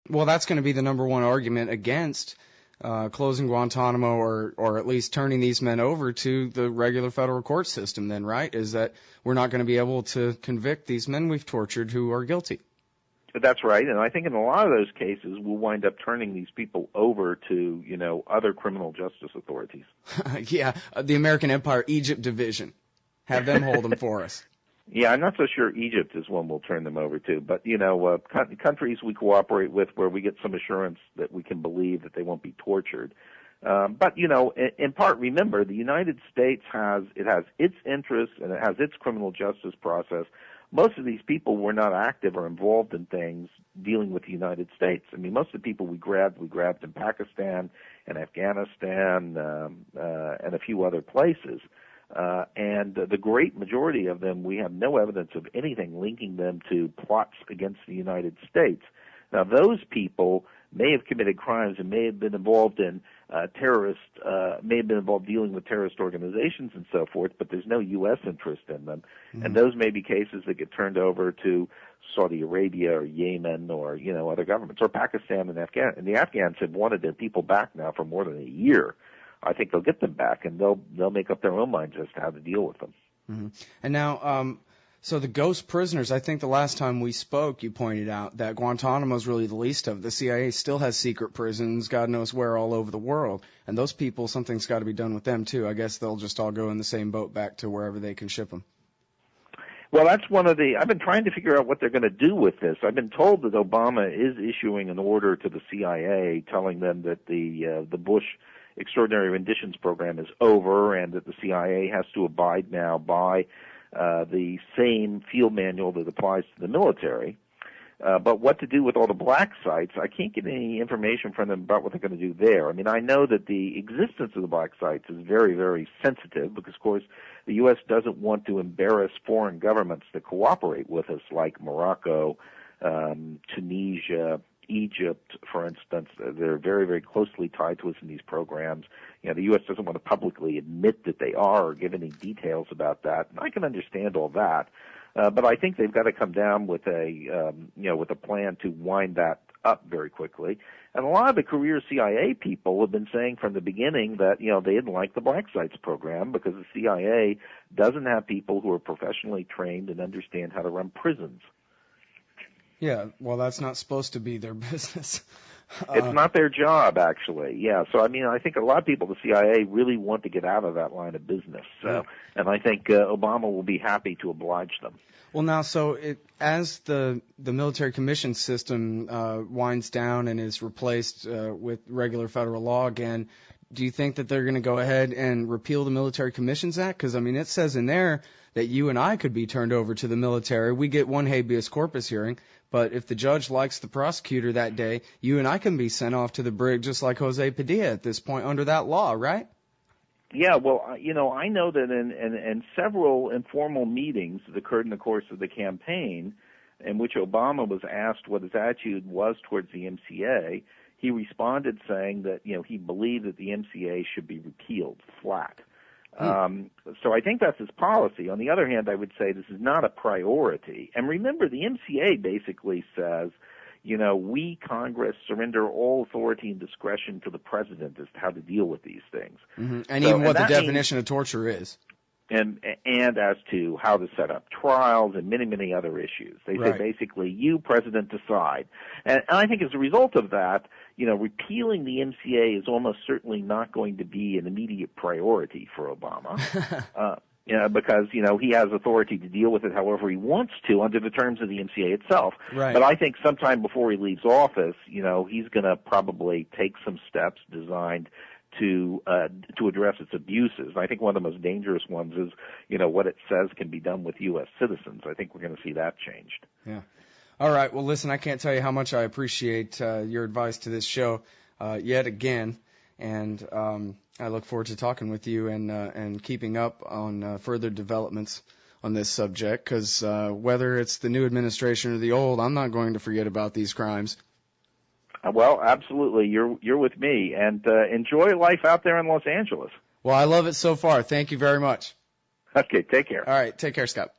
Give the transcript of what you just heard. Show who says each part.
Speaker 1: Well, that's going to be the number one argument against closing Guantanamo or at least turning these men over to the regular federal court system then, right? Is that we're not going to be able to convict these men we've tortured who are guilty.
Speaker 2: That's right, and I think in a lot of those cases we'll wind up turning these people over to, other criminal justice authorities.
Speaker 1: Yeah, the American Empire Egypt Division. Have them hold them for us.
Speaker 2: Yeah, I'm not so sure Egypt is one we'll turn them over to, but, countries we cooperate with where we get some assurance that we can believe that they won't be tortured. But, in part, remember, the United States has its interests and it has its criminal justice process. Most of these people were not active or involved in things dealing with the United States. I mean, most of the people we grabbed in Pakistan and Afghanistan and a few other places. And the great majority of them, we have no evidence of anything linking them to plots against the United States. Now, those people may have committed crimes and may have been involved in may have been involved dealing with terrorist organizations and so forth, but there's no U.S. interest in them. Mm-hmm. And those may be cases that get turned over to Saudi Arabia or Yemen or, other governments, or Pakistan and Afghanistan. And the Afghans have wanted their people back now for more than a year. I think they'll get them back, and they'll make up their own minds as to how to deal with them.
Speaker 1: Mm-hmm. And now, so the ghost prisoners, I think the last time we spoke, you pointed out that Guantanamo is really the least of. The CIA still has secret prisons, God knows where, all over the world. And those people, something's got to be done with them, too. I guess they'll just all go in the same boat back to wherever they can ship them.
Speaker 2: Well, that's I've been trying to figure out what they're going to do with this. I've been told that Obama is issuing an order to the CIA telling them that the Bush Extraordinary Renditions Program is over and that the CIA has to abide now by the same field manual that applies to the military. But what to do with all the black sites, I can't get any information from them about what they're going to do there. I mean, I know that the existence of the black sites is very, very sensitive because, of course, the U.S. doesn't want to embarrass foreign governments that cooperate with us, like Morocco, Tunisia, Egypt, for instance. They're very, very closely tied to us in these programs. The U.S. doesn't want to publicly admit that they are or give any details about that. And I can understand all that. But I think they've got to come down with a plan to wind that up very quickly. And a lot of the career CIA people have been saying from the beginning that, they didn't like the black sites program because the CIA doesn't have people who are professionally trained and understand how to run prisons.
Speaker 1: Yeah, well, that's not supposed to be their business.
Speaker 2: It's not their job, actually. Yeah, so I think a lot of people at the CIA really want to get out of that line of business. And I think Obama will be happy to oblige them.
Speaker 1: Well, now, so as the military commission system winds down and is replaced with regular federal law again, do you think that they're going to go ahead and repeal the Military Commissions Act? Because, it says in there that you and I could be turned over to the military. We get one habeas corpus hearing, but if the judge likes the prosecutor that day, you and I can be sent off to the brig just like Jose Padilla at this point under that law, right?
Speaker 2: Yeah, well, I know that in several informal meetings that occurred in the course of the campaign in which Obama was asked what his attitude was towards the MCA, he responded saying that, he believed that the MCA should be repealed flat. So I think that's his policy. On the other hand, I would say this is not a priority. And remember, the MCA basically says, we, Congress, surrender all authority and discretion to the president as to how to deal with these things.
Speaker 1: Mm-hmm. And even what the definition of torture is.
Speaker 2: And as to how to set up trials and many, many other issues. They say basically, you, President, decide. And I think as a result of that, repealing the MCA is almost certainly not going to be an immediate priority for Obama. Because, he has authority to deal with it however he wants to under the terms of the MCA itself.
Speaker 1: Right.
Speaker 2: But I think sometime before he leaves office, he's going to probably take some steps designed to address its abuses. I think one of the most dangerous ones is, what it says can be done with U.S. citizens. I think we're going to see that changed.
Speaker 1: Yeah. All right. Well, listen, I can't tell you how much I appreciate your advice to this show yet again. And I look forward to talking with you and keeping up on further developments on this subject, because whether it's the new administration or the old, I'm not going to forget about these crimes.
Speaker 2: Well, absolutely. You're with me. And enjoy life out there in Los Angeles.
Speaker 1: Well, I love it so far. Thank you very much.
Speaker 2: Okay, take care.
Speaker 1: All right, take care, Scott.